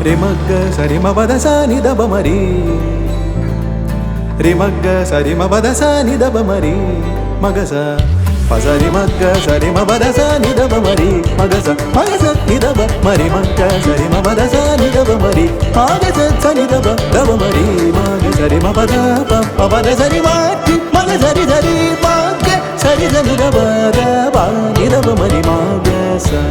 Rimagga sarima badasa nidaba mari. Rimagga sarima badasa nidaba mari. Magasa pasari magga sarima badasa nidaba mari. Magasa magasa nidaba mari. Magga sarima badasa nidaba mari. Magasa sanidaba daba mari. Magga sarima badapa pavada sari mati. Magga sari sari magga sari sanidaba daba nidaba mari. Magasa.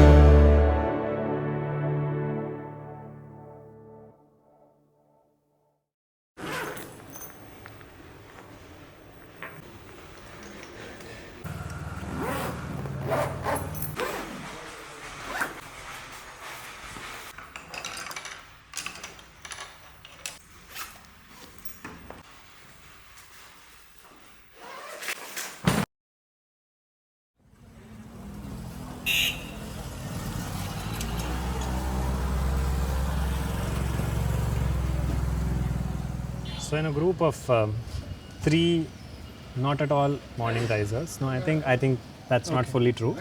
So in a group of 3 not at all morning risers. No, I think that's not fully true.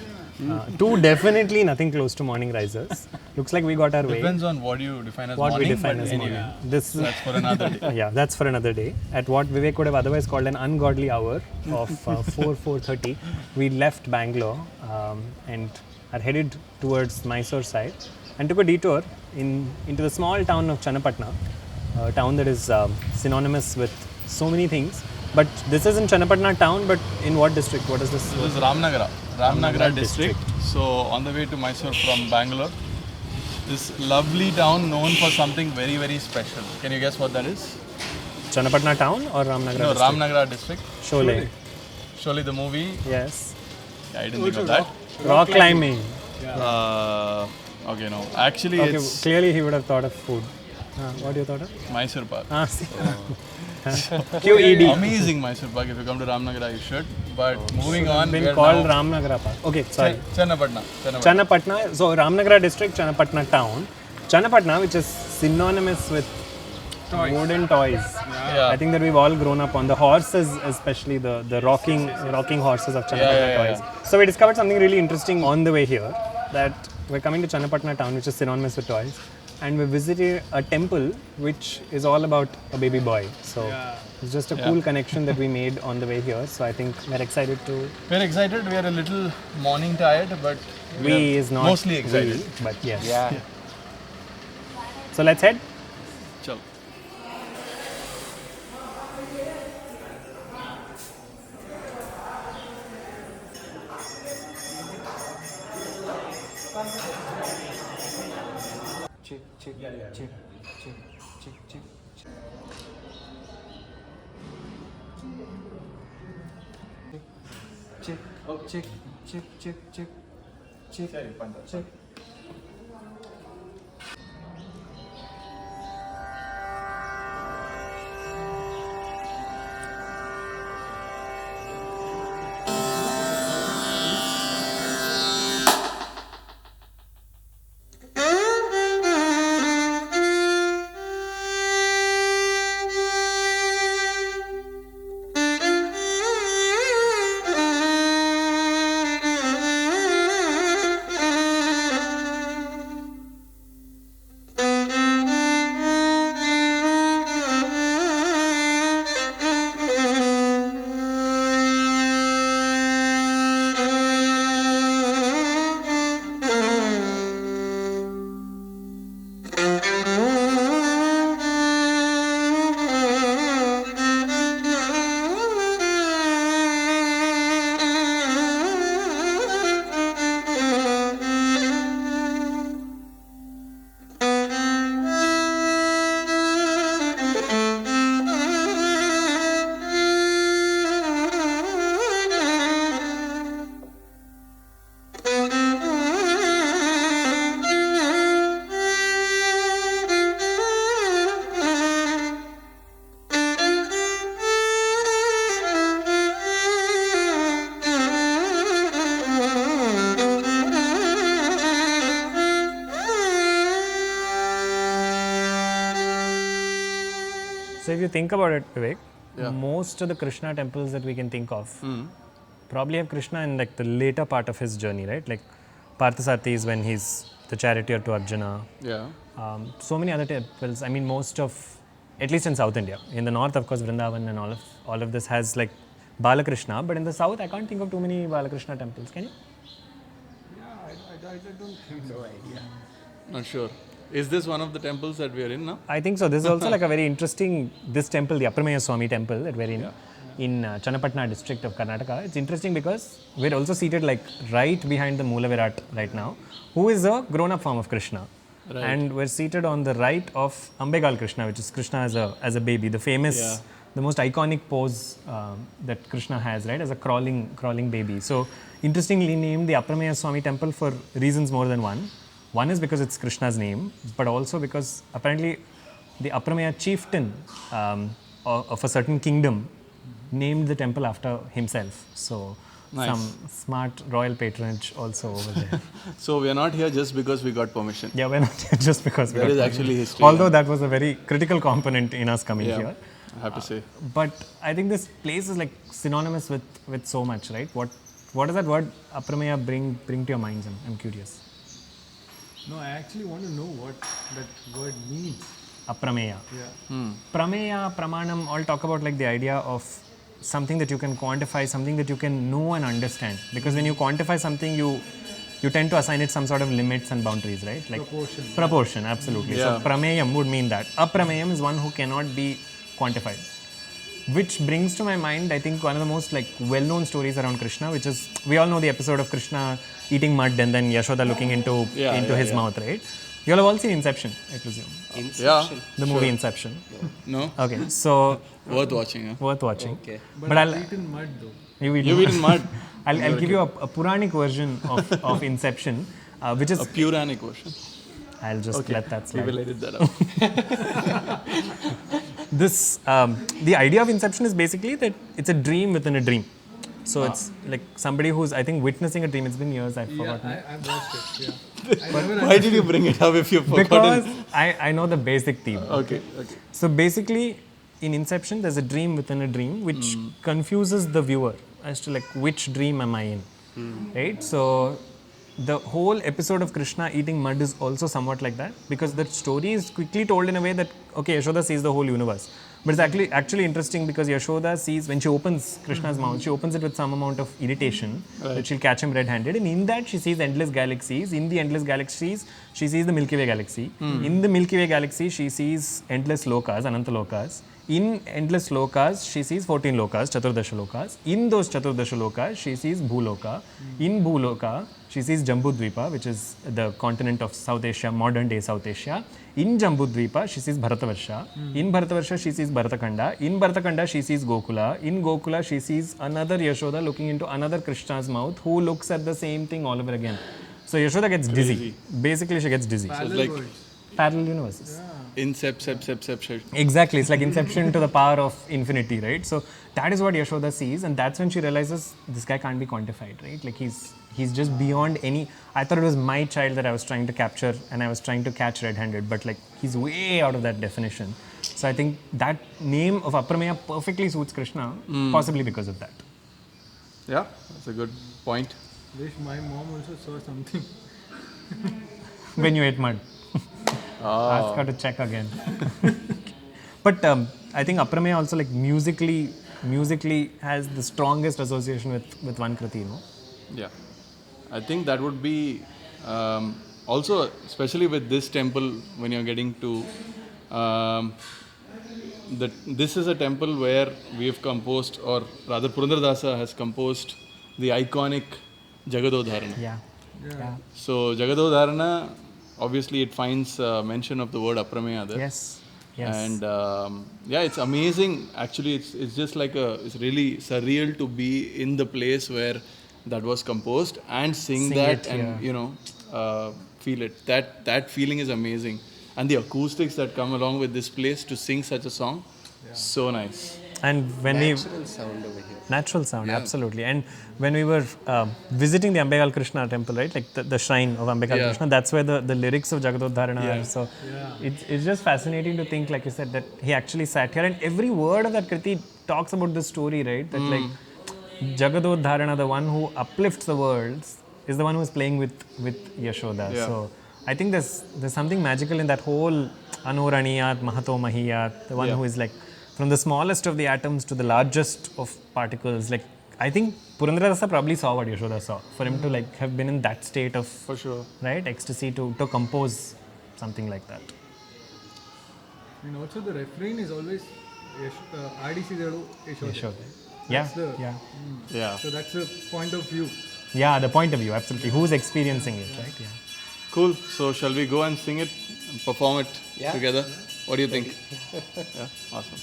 2 definitely nothing close to morning risers. Looks like we got our way. Depends on what you define as What morning. we define but as anyway, morning. This that's for another day. yeah, that's for another day. At what Vivek would have otherwise called an ungodly hour of 4:30, we left Bangalore and are headed towards Mysore side and took a detour into the small town of Channapatna, a town that is synonymous with so many things. But this isn't Channapatna town, but in what district? What is this? This is Ramnagara district. So on the way to Mysore from Bangalore, this lovely town known for something very, very special. Can you guess what that is? Channapatna town or Ramnagara No, district? Ramnagara district. Sholay. Sholay the movie. Yes. Yeah, I didn't think of that. Rock climbing. Okay, no. Actually, Okay, it's clearly he would have thought of food. What do you thought of? Mysore Park. See. QED. Amazing Mysore Park. If you come to Ramnagara, you should. But moving on, we Been are called now Ramnagara Park. Okay, sorry. Channapatna. Channapatna. So Ramnagara district, Channapatna town. Channapatna, which is synonymous with wooden toys. Yeah. I think that we've all grown up on the horses, especially the rocking horses of Channapatna toys. So we discovered something really interesting on the way here, that we're coming to Channapatna town, which is synonymous with toys, and we visited a temple which is all about a baby boy. So it's just a cool connection that we made on the way here. So I think we're excited to. We're excited. We are a little morning tired, but We is not mostly excited. we, but yes. Yeah. So let's head. Chalo. So if you think about it, Vivek, most of the Krishna temples that we can think of probably have Krishna in like the later part of his journey, right? Like Parthasarathi is when he's the charioteer to Arjuna. Yeah. So many other temples. I mean, most of, at least in South India. In the north, of course, Vrindavan and all of this has like Balakrishna. But in the south, I can't think of too many Balakrishna temples. Can you? I don't think no idea. Not sure. Is this one of the temples that we are in now? I think so. This is also like a very interesting, this temple, the Aprameya Swamy Temple that we're in Channapatna district of Karnataka. It's interesting because we're also seated like right behind the Moola Virat right now, who is a grown-up form of Krishna. Right. And we're seated on the right of Ambekal Krishna, which is Krishna as a baby, the famous, the most iconic pose that Krishna has, right, as a crawling baby. So interestingly named the Aprameya Swamy Temple for reasons more than one. One is because it's Krishna's name, but also because apparently the Aprameya chieftain of a certain kingdom named the temple after himself. So some smart royal patronage also over there. So we are not here just because we got permission. Yeah, we're not here just because we There got is permission. actually history. Although that was a very critical component in us coming here. I have to say. But I think this place is like synonymous with so much, right? What does that word Aprameya bring to your minds? I'm curious. No, I actually want to know what that word means. Aprameya. Yeah. Prameya, Pramanam all talk about like the idea of something that you can quantify, something that you can know and understand. Because when you quantify something, you tend to assign it some sort of limits and boundaries, right? Like proportion, absolutely. Yeah. So Prameyam would mean that. Aprameyam is one who cannot be quantified. Which brings to my mind, I think, one of the most like well-known stories around Krishna, which is, we all know the episode of Krishna eating mud and then Yashoda looking into his mouth, right? You all have all seen Inception, I presume. Inception? The movie Inception. No? Okay, so Worth watching, huh? worth watching. Okay. But I'll Eaten mud though. you've You've eaten mud? I'll give you a Puranic version of Inception, which is A Puranic version. I'll just let that We slide. will edit that out. This the idea of Inception is basically that it's a dream within a dream. So it's like somebody who's, I think, witnessing a dream. It's been years, I've forgotten. I've watched it. Yeah. Why did you bring it up if you've forgotten? Because I know the basic theme. Okay. So basically, in Inception, there's a dream within a dream which confuses the viewer as to like which dream am I in, right? So the whole episode of Krishna eating mud is also somewhat like that, because the story is quickly told in a way that, okay, Yashoda sees the whole universe. But it's actually interesting because Yashoda sees, when she opens Krishna's mouth, she opens it with some amount of irritation that she'll catch him red-handed. And in that, she sees endless galaxies. In the endless galaxies, she sees the Milky Way galaxy. In the Milky Way galaxy, she sees endless lokas, Ananta lokas. In endless lokas, she sees 14 lokas, Chaturdasha lokas. In those Chaturdasha lokas, she sees Bhuloka. In Bhuloka, she sees Jambudvipa, which is the continent of South Asia, modern day South Asia. In Jambudvipa, she sees Bharatavarsha. In Bharatavarsha, she sees Bharatakanda. In Bharatakanda, she sees Gokula. In Gokula, she sees another Yashoda looking into another Krishna's mouth, who looks at the same thing all over again. So Yashoda gets dizzy. Basically, she gets dizzy. So it's like Parallel universes. Inception. Exactly. It's like Inception to the power of infinity, right? So that is what Yashoda sees, and that's when she realizes this guy can't be quantified, right? Like he's just beyond any. I thought it was my child that I was trying to capture and I was trying to catch red-handed, but like he's way out of that definition. So I think that name of Aprameya perfectly suits Krishna, possibly because of that. Yeah, that's a good point. Wish my mom also saw something. When you ate mud. Ask her to check again. But I think Aprameya also like musically has the strongest association with one kriti, no? Yeah. I think that would be also, especially with this temple, when you're getting to this is a temple where we have composed, or rather Purandara Dasa has composed the iconic Jagadodharana. Yeah. So Jagadodharana, obviously it finds mention of the word Aprameya there. Yes. And it's amazing. Actually, it's just like it's really surreal to be in the place where that was composed and sing that, and feel it. That feeling is amazing, and the acoustics that come along with this place to sing such a song, so nice. And when Natural sound over here. Natural sound, absolutely. And when we were visiting the Ambekal Krishna temple, right, like the shrine of Ambekal Krishna, that's where the lyrics of Jagadodharana are. So it's just fascinating to think, like you said, that he actually sat here, and every word of that kriti talks about this story, right? That like Jagadodharana, the one who uplifts the worlds, is the one who is playing with Yashoda. So I think there's something magical in that whole Anuraniyat, Mahato Mahiyat, the one who is like from the smallest of the atoms to the largest of particles. Like I think Purandara Dasa probably saw what Yashoda saw. For him to like have been in that state of For sure. right ecstasy to compose something like that. And also the refrain is always Adisidalu Yashoda. Yashoda. Yeah, the- yeah. Yeah. So that's the point of view. Yeah, the point of view, absolutely. Who's experiencing it, right? Yeah. Cool. So shall we go and sing it and perform it together? What do you think? Yeah. Awesome.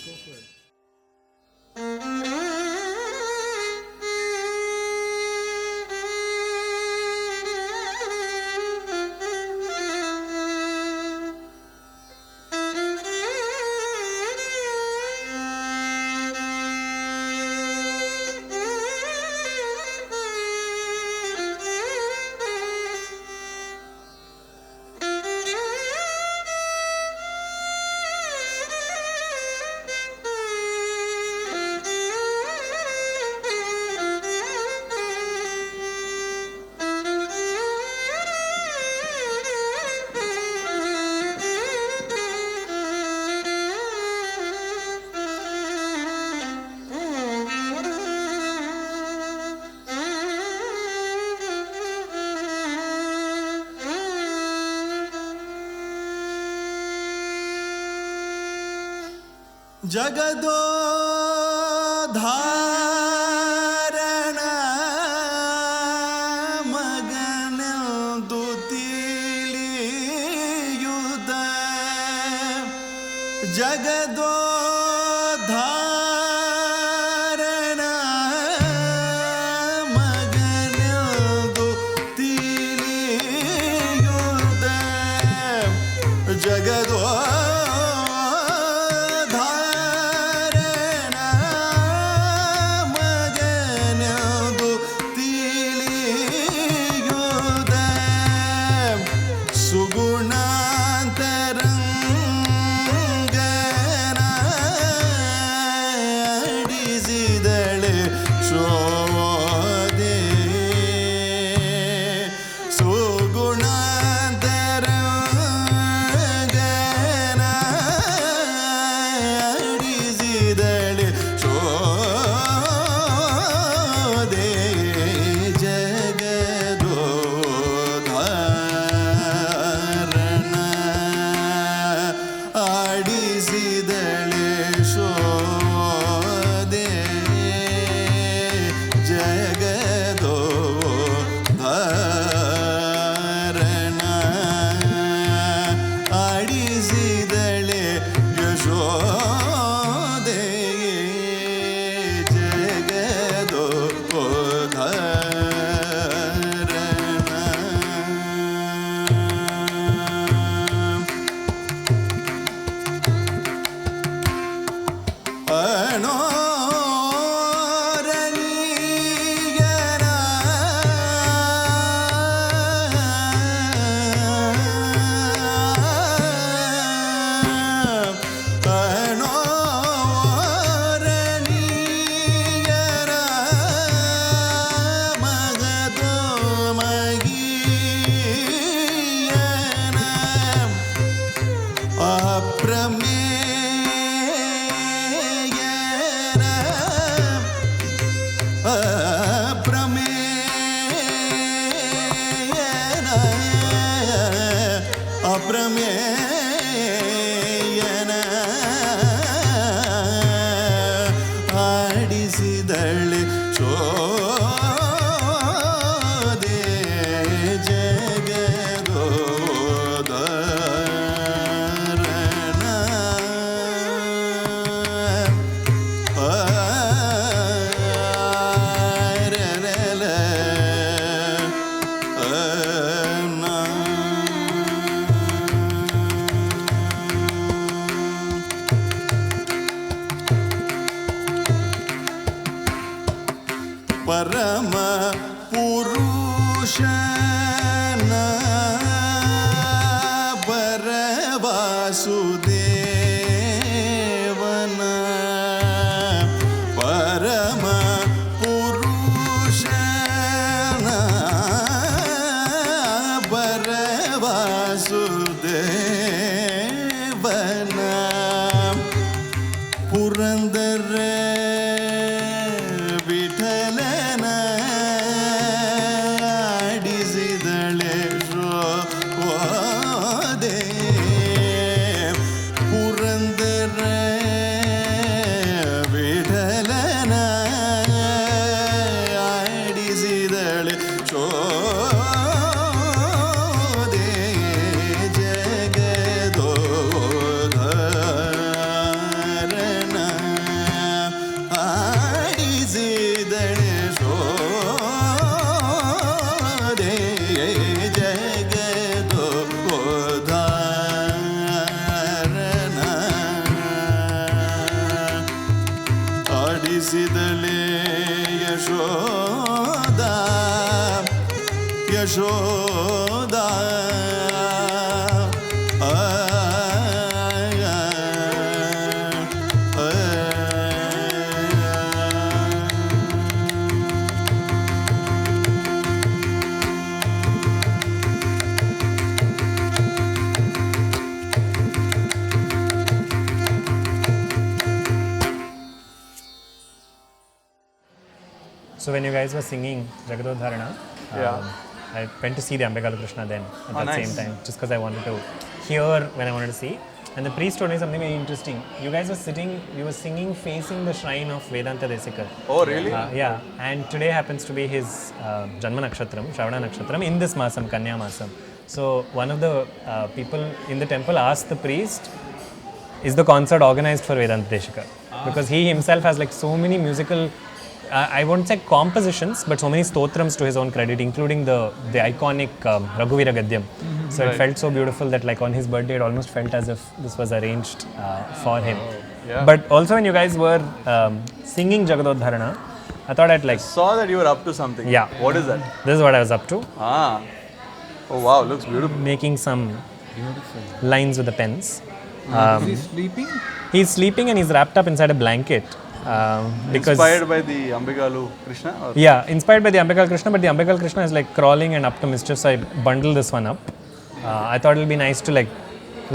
ಜಗದೋಧಾರಣ ಮಗನೆಂದು ತಿಳಿಯುದ ಜಗದೋಧಾರಣ ಮಗನೆಂದು ತಿಳಿಯುದ ಜಗದೋ ಅಪ್ರಮೇಯನ ಆಡಿಸಿದಳೆ ಚೋದೆ ಜಗದೋಧಾರನ ಪರಮ ಪುರುಷನ ಪರವಾಸುದೇವನ ಪರಮ ಪುರುಷನ ಪರವಾಸುದೇವನ ವಾಸುದೇವನ ಪುರಂದರ ವಿಠಲನ ಆಡಿಸಿದಳೆ ಶೋದೆ ಪುರಂದರ ವಿಠಲನ ಆಡಿಸಿದಳೆ ಶೋದೆ ಜಗದೋಧಾರನ ಆಡಿಸಿದಳೆ ಶೋದೆ ಜಗದೋಧಾರನ ಆಡಿಸಿದಳೆ Yashoda Yashoda So when you guys were singing Jagadodharana, I went to see the Ambekal Krishna then at that same time, just because I wanted to hear when I wanted to see. And the priest told me something very interesting. You guys were you were singing facing the shrine of Vedanta Desikar. Oh, really? Yeah, and today happens to be his Janma Nakshatram, Shravana Nakshatram, in this Masam, Kanya Masam. So one of the people in the temple asked the priest, is the concert organized for Vedanta Desikar? Because he himself has like so many musical, I won't say compositions, but so many stotrams to his own credit, including the iconic Raghuvira Gadyam. So it felt so beautiful that like on his birthday it almost felt as if this was arranged for him. Yeah. But also when you guys were singing Jagadodharana, I thought I'd like, Saw that you were up to something. Yeah. What is that? this is what I was up to, Ah. Oh wow, looks beautiful. making some lines with the pens. Is he sleeping? He's sleeping and he's wrapped up inside a blanket. Because Inspired by the Ambekalu Krishna? Or? Yeah, inspired by the Ambekal Krishna, but the Ambekal Krishna is like crawling and up to mischief, so I bundled this one up. I thought it'll be nice to like I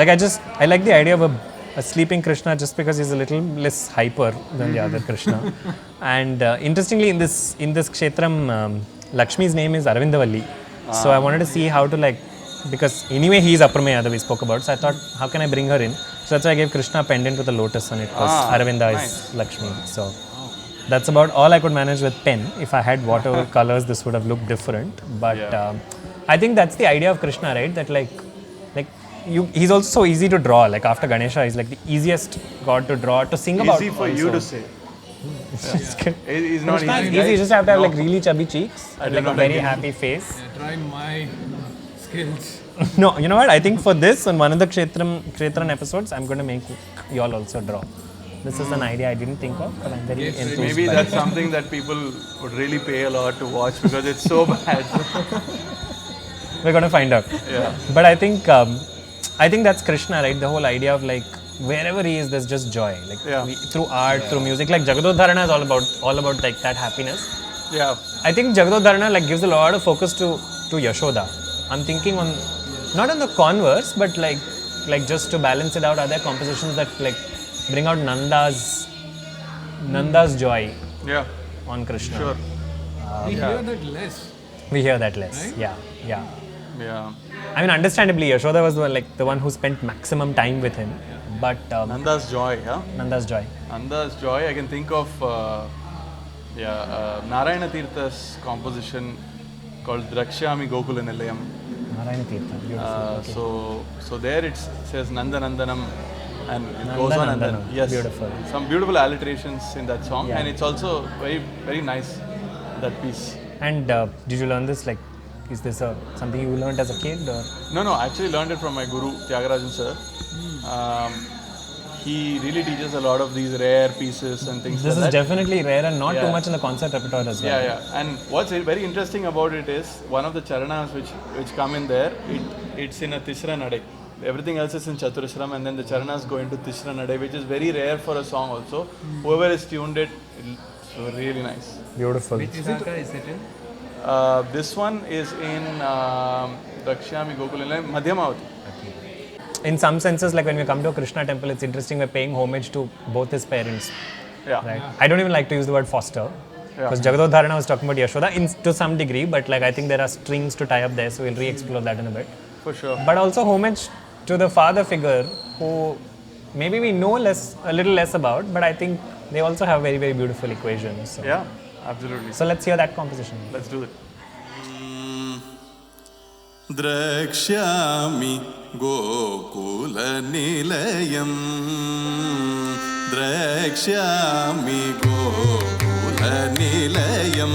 like the idea of a sleeping Krishna just because he's a little less hyper than the other Krishna. And interestingly, in this kshetram, Lakshmi's name is Aravindavalli. So I wanted to see how to like, because anyway he is Aprameya that we spoke about, so I thought how can I bring her in? So that's why I gave Krishna a pendant with a lotus on it, because Aravinda is Lakshmi. So that's about all I could manage with pen. If I had watercolors, this would have looked different. But I think that's the idea of Krishna, right? That like he's also so easy to draw. Like after Ganesha, he's like the easiest god to draw, to sing about. Easy for you to say. He's not Krishna is easy. easy. You just have to have like really chubby cheeks, and like a not very agree. happy face. Try my skills. No, you know what? I think for this, on one of the KshetRun episodes, I'm going to make you all also draw. This is an idea I didn't think of, but I'm very enthused. Maybe by that's it. something that people would really pay a lot to watch because it's so bad. We're going to find out. Yeah. But I think that's Krishna, right? The whole idea of like wherever he is, there's just joy. Like through art, through music. Like Jagadodharana is all about like that happiness. Yeah. I think Jagadodharana like gives a lot of focus to Yashoda. I'm thinking on not on the converse, but like just to balance it out, are there compositions that like bring out Nanda's joy on Krishna? Sure. We hear that less. We hear that less. Right? Yeah. Yeah. I mean, understandably, Yashoda was the one who spent maximum time with him. But Nanda's joy, yeah? Nanda's joy. Nanda's joy, I can think of Narayana Teertha's composition called Drakshyami gokula nilayam. Narayana Teertha, beautiful. So there it says Nandanandanam and it goes on and then Nandanandanam, beautiful. Some beautiful alliterations in that song and it's also very, very nice, that piece. And did you learn this? Like, is this something you learned as a kid? Or? No, I actually learned it from my guru, Tyagarajan sir. He really teaches a lot of these rare pieces and things This like is that. definitely rare and not too much in the concert repertoire as well. Yeah. And what's very interesting about it is one of the charanas which come in there, it's in a Tishra Nade. Everything else is in Chaturashram and then the charanas go into Tishra Nade, which is very rare for a song also. Whoever has tuned it, it's really nice. Beautiful. Which Shaka is it in? This one is in Drakshyami Gokula, Madhyamavati. in some senses, like when we come to a Krishna temple, it's interesting, we're paying homage to both his parents. Yeah. Right. I don't even like to use the word foster. Because Jagadodharana was talking about Yashoda to some degree, but like I think there are strings to tie up there, so we'll re-explore that in a bit. For sure. But also homage to the father figure who maybe we know a little less about, but I think they also have very, very beautiful equations. So. Yeah, absolutely. So let's hear that composition. Let's do it. Drakshyami gokula nilayam, Drakshyami gokula nilayam,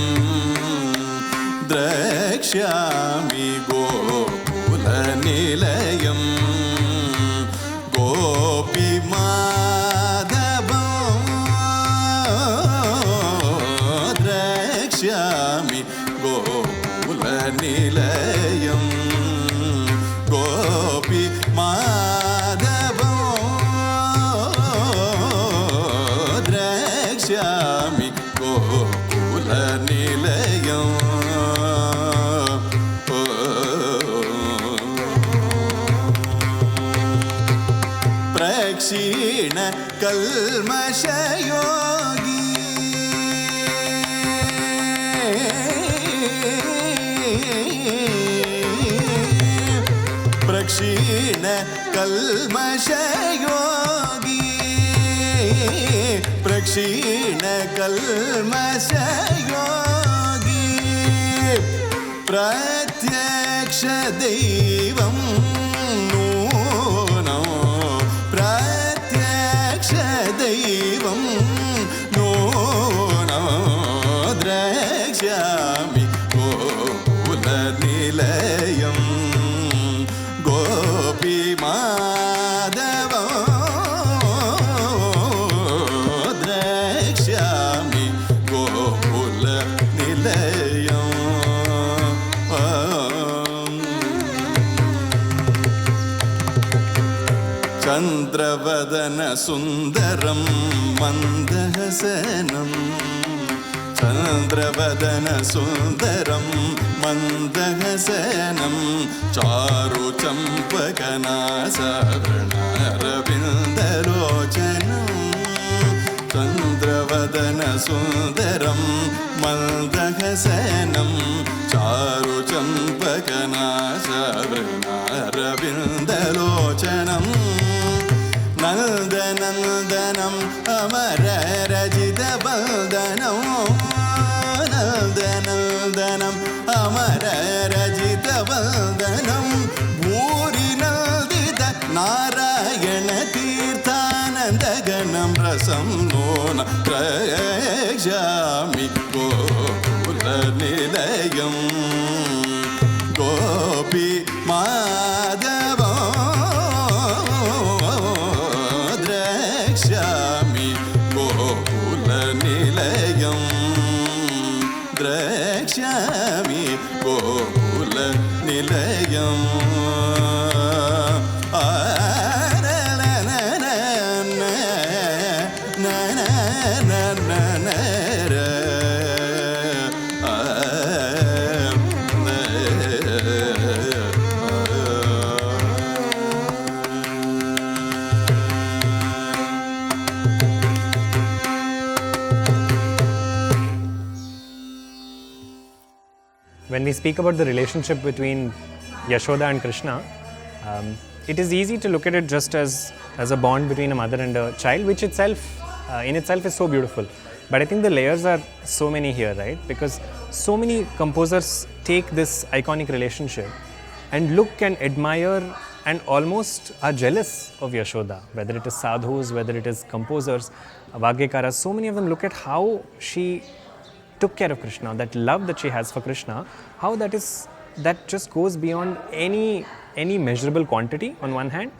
Drakshyami gokula nilayam, Gopi Madhavam, Drakshyami gokula nilayam, Gopi Madhavam, Drakshyami gokula nilayam. Prakshina kalmashayogi, Prakshina kalmashayogi, Prakshina kalmashayogi, Pratyaksha Devam Nunam, Pratyaksha Devam Nunam, Drakshyami gokula nilayam, Gopi Madhavam, Drakshyami gokula nilayam. Chandravadana sundaram mandahasanam, Chandravadana sundaram mandahasanam, Charu champakanasa vrinarabindalochanam, Chandravadana sundaram mandahasanam, Charu champakanasa vrinarabindalochanam, Nandanandanam amararajita baldanam, Nandanandanam amararajita baldanam, Bhurinaldita Narayana Teertha Nandaganam rasam nona, Drakshyami gokula nilayam, Gopi Madhavam, Drakshyami gokula nilayam, Drakshyami gokula nilayam. When we speak about the relationship between Yashoda and Krishna, it is easy to look at it just as a bond between a mother and a child, which itself, in itself is so beautiful. But I think the layers are so many here, right? Because so many composers take this iconic relationship and look and admire and almost are jealous of Yashoda, whether it is sadhus, whether it is composers, Vagyakaras, so many of them look at how she took care of Krishna, that love that she has for Krishna, how that just goes beyond any measurable quantity on one hand,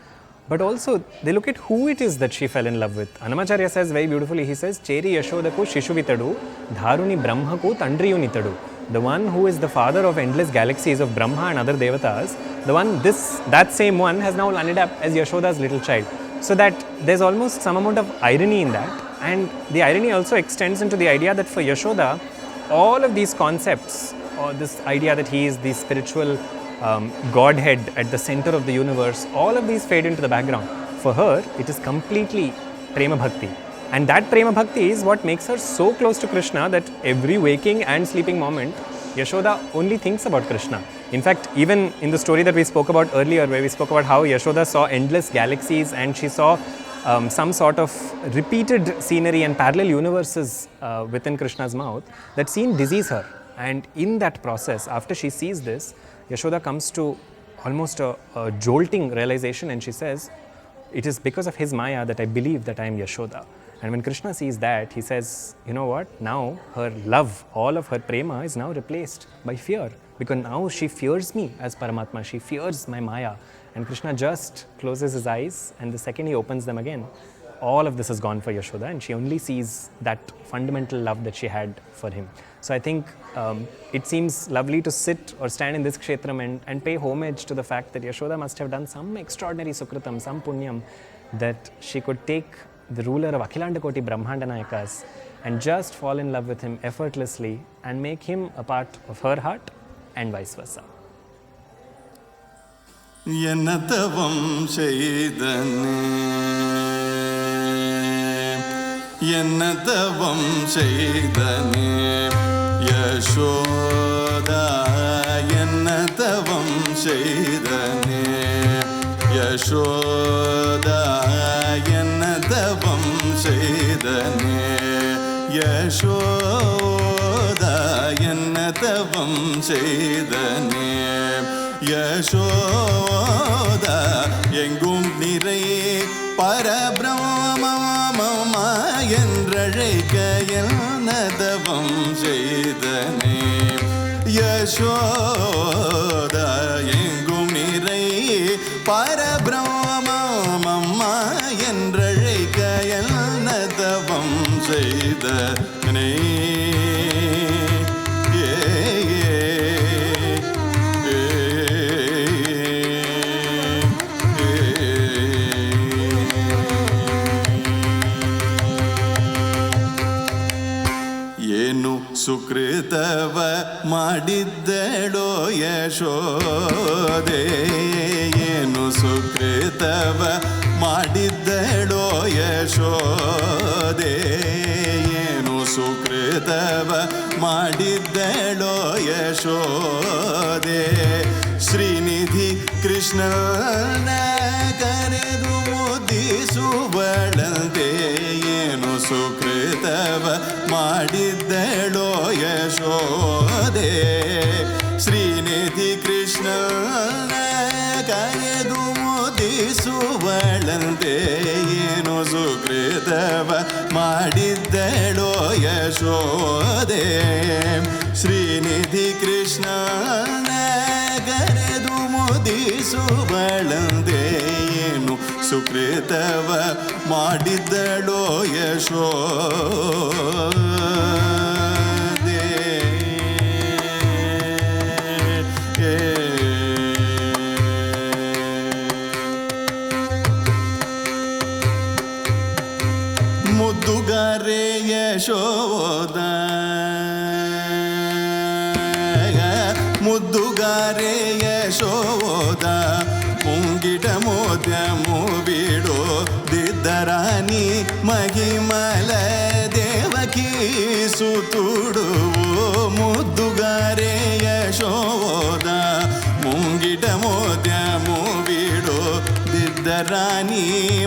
but also they look at who it is that she fell in love with. Annamacharya says very beautifully, he says, Cheri Yashodaku Shishuvitadu, Dharuni Brahmaku Tandriyunitadu. The one who is the father of endless galaxies of Brahma and other devatas, that same one has now landed up as Yashoda's little child. So that there's almost some amount of irony in that. And the irony also extends into the idea that for Yashoda, all of these concepts, or this idea that he is the spiritual Godhead at the center of the universe, all of these fade into the background. For her, it is completely Prema Bhakti. And that Prema Bhakti is what makes her so close to Krishna that every waking and sleeping moment, Yashoda only thinks about Krishna. In fact, even in the story that we spoke about earlier, where we spoke about how Yashoda saw endless galaxies and she saw some sort of repeated scenery and parallel universes within Krishna's mouth, that scene dizzies her. And in that process, after she sees this, Yashoda comes to almost a jolting realization, and she says, it is because of his Maya that I believe that I am Yashoda. And when Krishna sees that, he says, you know what, now her love, all of her prema is now replaced by fear, because now she fears me as Paramatma, she fears my Maya. And Krishna just closes his eyes, and the second he opens them again, all of this is gone for Yashoda, and she only sees that fundamental love that she had for him. So I think it seems lovely to sit or stand in this kshetram and pay homage to the fact that Yashoda must have done some extraordinary sukritam, some punyam, that she could take the ruler of Akhilandakoti Brahmanda Nayakas and just fall in love with him effortlessly and make him a part of her heart and vice versa. Enna tavam seidhanai, Enna tavam seidhanai, Yashoda, Enna tavam seidhanai, Yashoda, Enna tavam seidhanai, Yashoda, Enna tavam seidhanai, Yashoda, எங்கும் நிறை பரபிரமமா என்றழைக்க என்னதவம் செய்தனே. யசோதா எங்கும் நிறை பரபிரமமா என்றழைக்க என்னதவம் செய்தனே. Yenu sukritava ಮಾಡಿದ್ದಳೋ Yashode, ಏನು ಸುಕೃತವ ಮಾಡಿದ್ದಳೋ ಯಶೋದೆ, ಏನು ಸುಕೃತವ ಮಾಡಿದ್ದಳೋ ಯಶೋದೆ. ಶ್ರೀನಿಧಿ ಕೃಷ್ಣನ ಕರೆದು ಮುದಿಸುವಳಂತೆ, ಏನು ಸುಕೃತವ ಮಾಡಿದ್ದಳೋ ಯಶೋದೆ. ಶ್ರೀನಿಧಿ ಕೃಷ್ಣನ ಕರೆದು ಮುದಿಸುವಳಂತೆ, ಏನು ಸುಕೃತವ ಮಾಡಿದ್ದಳೋ ಯಶೋದೆ. ಶ್ರೀನಿಧಿ ಕೃಷ್ಣನ ಕರೆದು ಮುದಿಸುವಳಂತೆ, ಏನು ಸುಕೃತವ ಮಾಡಿದ್ದಳೋ ಯಶೋದೆ. ಮುದ್ದುಗಾರೆ ಯಶೋದ, ಮುದ್ದುಗಾರೆ ಯಶೋದ, ಮುಂಗಿಟ ಮೋದ್ಯಮು ಬಿಡೋ ದಿದ್ದರಾಣಿ ಮಹಿಮಲ ದೇವಕಿ ಸುತುಡುವು. ಮುದ್ದುಗಾರೆ ಯಶೋದ, ಮುಂಗಿಟ ಮೋದ್ಯಮು ಬಿಡೋ ದಿದ್ದರಾಣಿ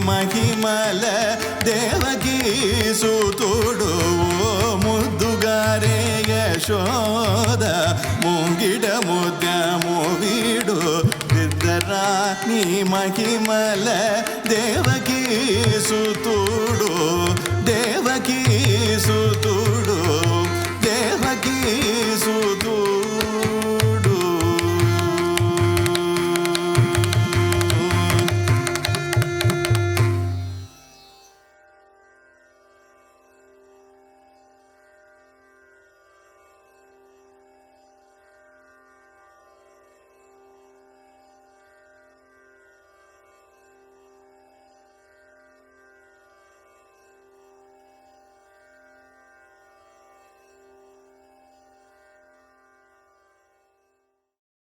ಮಹಿಮಲ ದೇವಕಿ ಸುತುಡುವು. ಮುದ್ದುಗಾರೆ ಯಶೋದ, ಮುಂಗಿಡ ಮುದ್ಯಮು ಬಿಡು ದಿದ್ದರಾಣಿ ಮಹಿಮಲ ದೇವಕಿ ಸುತುಡು, ದೇವಕಿ ಸುತು